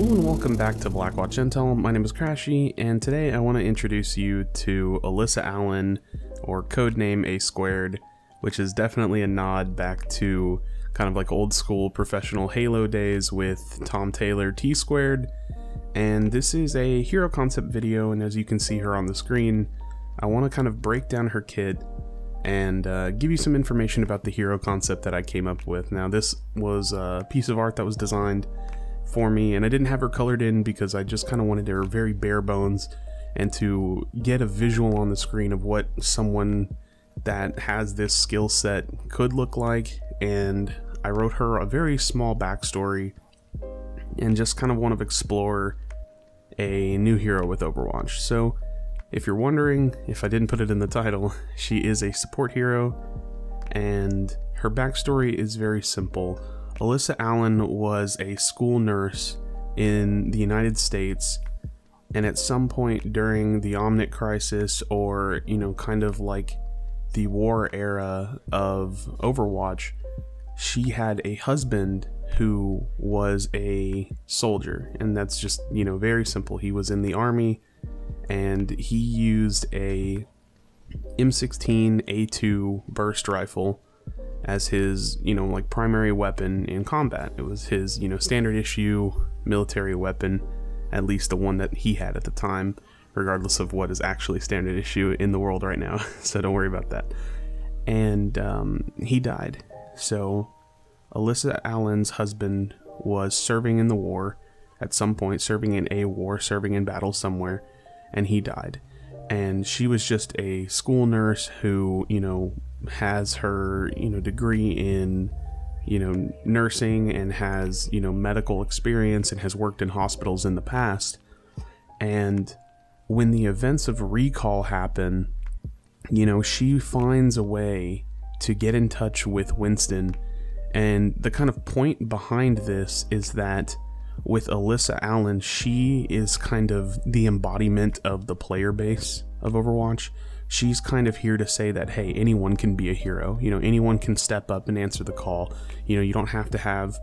Hello and welcome back to Blackwatch Intel. My name is Crashy, and today I want to introduce you to Alyssa Allen, or codename Asquared, which is definitely a nod back to kind of like old school professional Halo days with Tom Taylor T-Squared. And this is a hero concept video, and as you can see her on the screen, I want to kind of break down her kit and give you some information about the hero concept that I came up with. Now, this was a piece of art that was designed for me, and I didn't have her colored in because I just kind of wanted her very bare bones and to get a visual on the screen of what someone that has this skill set could look like. And I wrote her a very small backstory and just kind of want to explore a new hero with Overwatch. So if you're wondering if I didn't put it in the title, she is a support hero, and her backstory is very simple. Alyssa Allen was a school nurse in the United States, and at some point during the Bnet crisis, or kind of like the war era of Overwatch, she had a husband who was a soldier, and that's just very simple. He was in the army, and he used a M16A2 burst rifle as his, like primary weapon in combat. It was his, standard issue military weapon, at least the one that he had at the time, regardless of what is actually standard issue in the world right now. So don't worry about that. And he died. So Alyssa Allen's husband was serving in the war at some point, serving in a war, serving in battle somewhere, and he died. And she was just a school nurse who, has her, degree in, nursing, and has, medical experience, and has worked in hospitals in the past. And when the events of recall happen, she finds a way to get in touch with Winston. And the kind of point behind this is that with Alyssa Allen, she is kind of the embodiment of the player base of Overwatch. She's kind of here to say that, hey, anyone can be a hero. Anyone can step up and answer the call. You don't have to have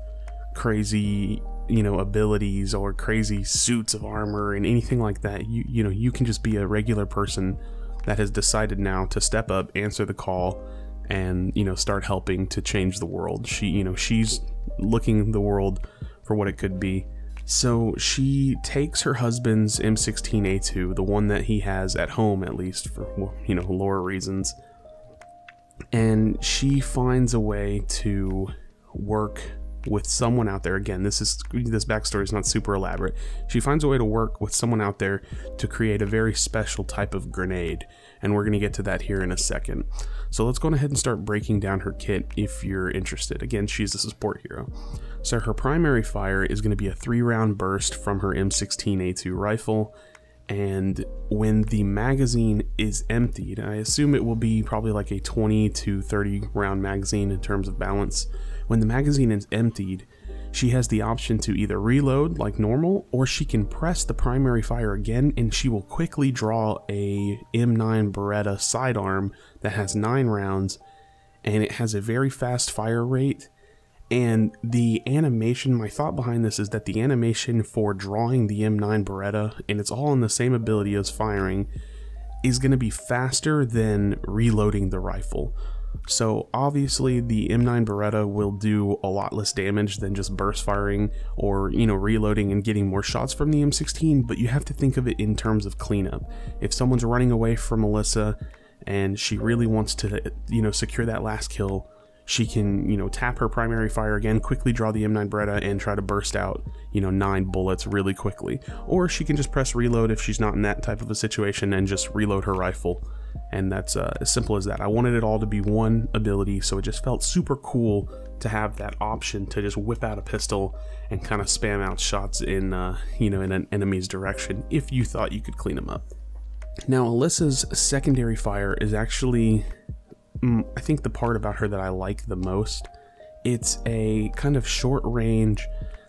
crazy, abilities or crazy suits of armor and anything like that. You can just be a regular person that has decided now to step up, answer the call, and start helping to change the world. She's looking the world for what it could be. So she takes her husband's M16A2, the one that he has at home, at least for lore reasons, and she finds a way to work with someone out there. Again, this backstory is not super elaborate. She finds a way to work with someone out there to create a very special type of grenade, and we're going to get to that here in a second. So let's go ahead and start breaking down her kit if you're interested. Again, she's a support hero. So her primary fire is going to be a 3-round burst from her M16A2 rifle, and when the magazine is emptied, I assume it will be probably like a 20 to 30 round magazine in terms of balance. When the magazine is emptied, she has the option to either reload like normal, or she can press the primary fire again, and she will quickly draw a M9 Beretta sidearm that has 9 rounds, and it has a very fast fire rate. And the animation, my thought behind this is that the animation for drawing the M9 Beretta, and it's all in the same ability as firing, is going to be faster than reloading the rifle. So obviously the M9 Beretta will do a lot less damage than just burst firing or, reloading and getting more shots from the M16, but you have to think of it in terms of cleanup. If someone's running away from Alyssa and she really wants to, secure that last kill, she can, tap her primary fire again, quickly draw the M9 Beretta, and try to burst out, 9 bullets really quickly. Or she can just press reload if she's not in that type of a situation and just reload her rifle. And that's as simple as that. I wanted it all to be one ability, so it just felt super cool to have that option to just whip out a pistol and kind of spam out shots in, in an enemy's direction if you thought you could clean them up. Now, Alyssa's secondary fire is actually, I think, the part about her that I like the most. It's a kind of short range,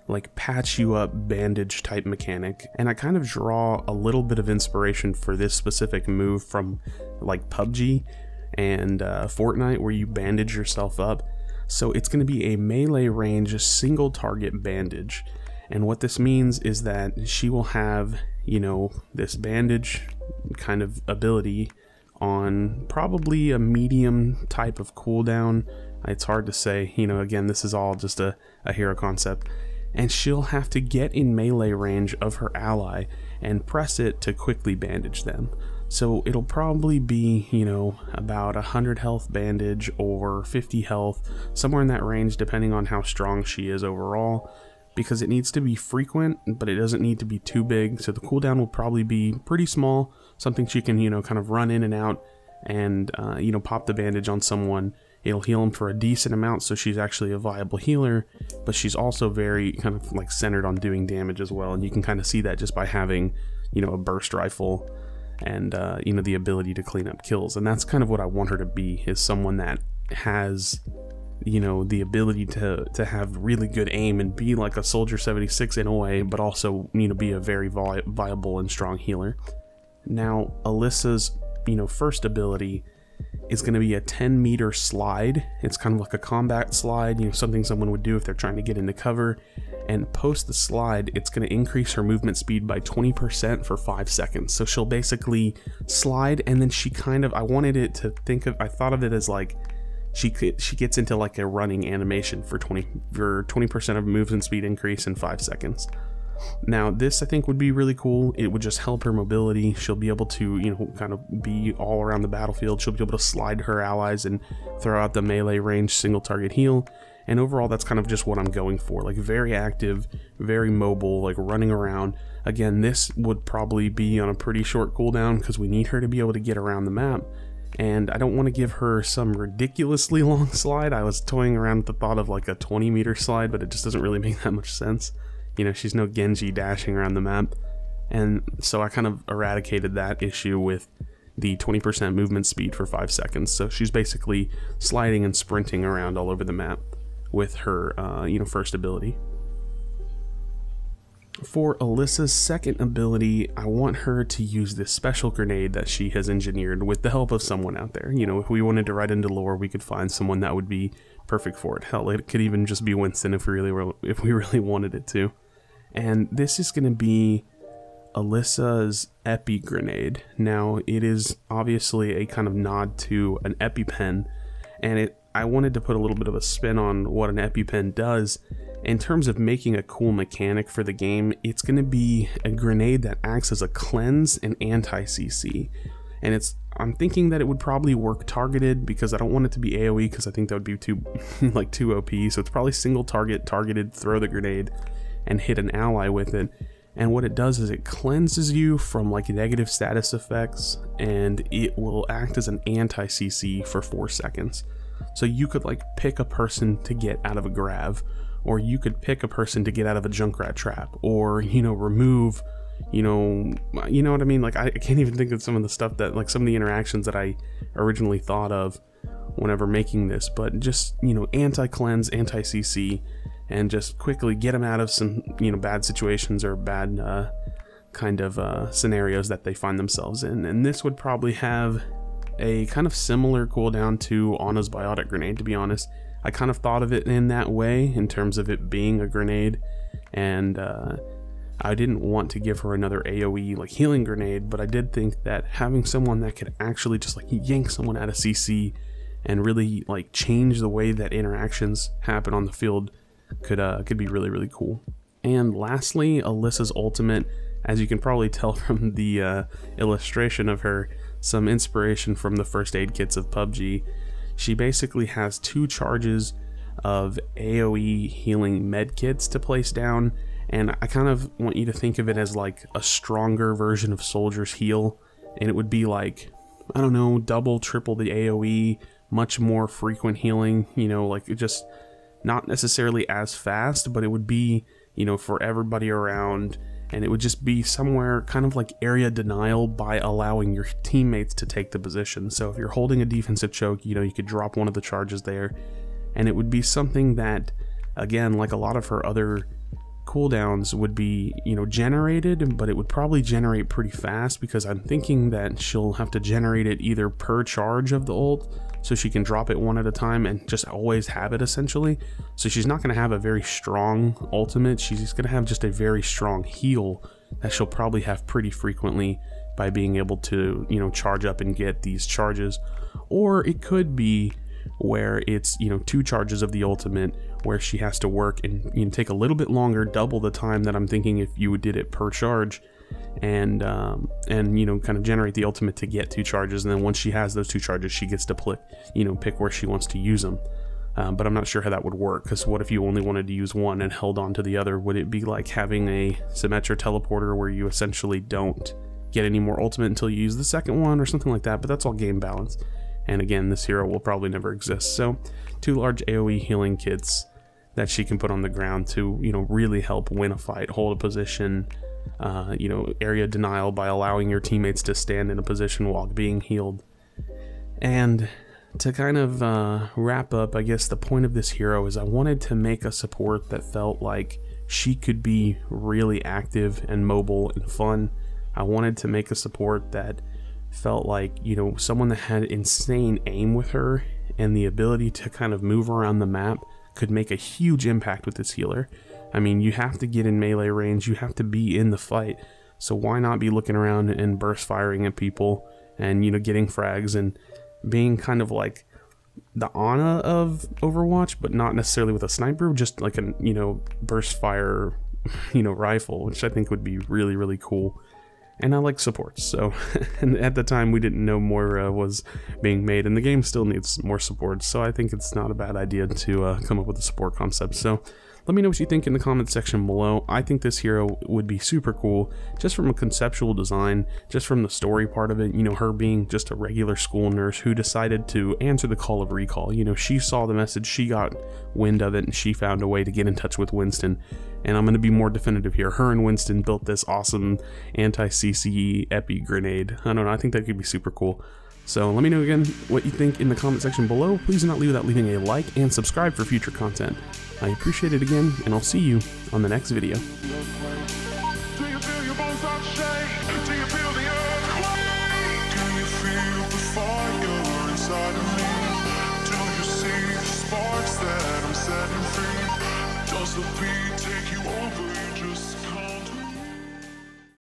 like patch you up bandage type mechanic, and I kind of draw a little bit of inspiration for this specific move from like PUBG and Fortnite, where you bandage yourself up. So it's going to be a melee range single target bandage, And what this means is that she will have, you know, this bandage kind of ability on probably a medium type of cooldown. It's hard to say, you know, again, this is all just a hero concept. And she'll have to get in melee range of her ally and press it to quickly bandage them. So it'll probably be, you know, about 100 health bandage or 50 health, somewhere in that range, depending on how strong she is overall, because it needs to be frequent, but it doesn't need to be too big. So the cooldown will probably be pretty small, something she can, you know, kind of run in and out and, you know, pop the bandage on someone. It'll heal them for a decent amount, so she's actually a viable healer, but she's also very kind of like centered on doing damage as well. And you can kind of see that just by having, you know, a burst rifle and, you know, the ability to clean up kills. And that's kind of what I want her to be, is someone that has, you know, the ability to have really good aim and be like a Soldier 76 in a way, but also, you know, be a very viable and strong healer. Now, Alyssa's, you know, first ability is going to be a 10-meter slide. It's kind of like a combat slide, you know, something someone would do if they're trying to get into cover. And post the slide, it's going to increase her movement speed by 20% for 5 seconds. So she'll basically slide, and then she kind of, I thought of it as like, she gets into like a running animation for 20% of movement speed increase in 5 seconds. Now this I think would be really cool. It would just help her mobility. She'll be able to, you know, kind of be all around the battlefield. She'll be able to slide her allies and throw out the melee range single target heal. And overall, that's kind of just what I'm going for. Like very active, very mobile, like running around. Again, this would probably be on a pretty short cooldown because we need her to be able to get around the map. And I don't want to give her some ridiculously long slide. I was toying around with the thought of like a 20-meter slide, but it just doesn't really make that much sense. You know, she's no Genji dashing around the map. And so I kind of eradicated that issue with the 20% movement speed for 5 seconds. So she's basically sliding and sprinting around all over the map with her, you know, first ability. For Alyssa's second ability, I want her to use this special grenade that she has engineered with the help of someone out there. You know, if we wanted to write into lore, we could find someone that would be perfect for it. Hell, it could even just be Winston if we really wanted it to. And this is going to be Alyssa's Epi Grenade. Now, it is obviously a kind of nod to an EpiPen, and I wanted to put a little bit of a spin on what an EpiPen does. In terms of making a cool mechanic for the game, it's going to be a grenade that acts as a cleanse and anti-CC. And I'm thinking that it would probably work targeted, because I don't want it to be AoE, because I think that would be too OP. So it's probably single targeted, throw the grenade and hit an ally with it. And what it does is it cleanses you from like negative status effects, and it will act as an anti-CC for 4 seconds. So you could like pick a person to get out of a grav, or you could pick a person to get out of a Junkrat trap, or, you know, remove, you know what I mean? Like, I can't even think of some of the stuff that, like, some of the interactions that I originally thought of whenever making this, but just, you know, anti-cleanse, anti-CC, and just quickly get them out of some, you know, bad situations or bad kind of scenarios that they find themselves in. And this would probably have a kind of similar cooldown to Ana's Biotic Grenade, to be honest. I kind of thought of it in that way, in terms of it being a grenade, and I didn't want to give her another AoE like healing grenade, but I did think that having someone that could actually just like yank someone out of CC and really like change the way that interactions happen on the field could be really, really cool. And lastly, Alyssa's ultimate, as you can probably tell from the illustration of her, some inspiration from the first aid kits of PUBG. She basically has 2 charges of AoE healing med kits to place down, and I kind of want you to think of it as like a stronger version of Soldier's Heal, and it would be like, I don't know, double, triple the AoE, much more frequent healing, you know, like it just not necessarily as fast, but it would be, you know, for everybody around, and it would just be somewhere kind of like area denial by allowing your teammates to take the position. So if you're holding a defensive choke, you know, you could drop one of the charges there, and it would be something that, again, like a lot of her other cooldowns would be, you know, generated, but it would probably generate pretty fast, because I'm thinking that she'll have to generate it either per charge of the ult. so she can drop it one at a time and just always have it essentially. So she's not going to have a very strong ultimate, she's going to have just a very strong heal that she'll probably have pretty frequently by being able to, you know, charge up and get these charges. Or it could be where it's, you know, 2 charges of the ultimate where she has to work and, you know, take a little bit longer, double the time that I'm thinking if you did it per charge, and you know, kind of generate the ultimate to get 2 charges, and then once she has those 2 charges, she gets to pick where she wants to use them. But I'm not sure how that would work, because what if you only wanted to use one and held on to the other? Would it be like having a Symmetra teleporter where you essentially don't get any more ultimate until you use the second one or something like that? But that's all game balance. And again, this hero will probably never exist. So 2 large AoE healing kits that she can put on the ground to, you know, really help win a fight, hold a position, you know, area denial by allowing your teammates to stand in a position while being healed. And to kind of wrap up, I guess the point of this hero is I wanted to make a support that felt like she could be really active and mobile and fun. I wanted to make a support that felt like, you know, someone that had insane aim with her and the ability to kind of move around the map could make a huge impact with this healer. I mean, you have to get in melee range, you have to be in the fight, so why not be looking around and burst firing at people and, you know, getting frags and being kind of like the Ana of Overwatch, but not necessarily with a sniper, just like a, you know, burst fire, you know, rifle, which I think would be really, really cool. And I like supports, so and at the time we didn't know Moira was being made, and the game still needs more supports, so I think it's not a bad idea to come up with a support concept. So let me know what you think in the comments section below. I think this hero would be super cool, just from a conceptual design, just from the story part of it, you know, her being just a regular school nurse who decided to answer the call of recall. You know, she saw the message, she got wind of it, and she found a way to get in touch with Winston. And I'm going to be more definitive here. Her and Winston built this awesome anti-CCE epi grenade. I don't know, I think that could be super cool. So let me know again what you think in the comment section below. Please do not leave without leaving a like and subscribe for future content. I appreciate it again, and I'll see you on the next video.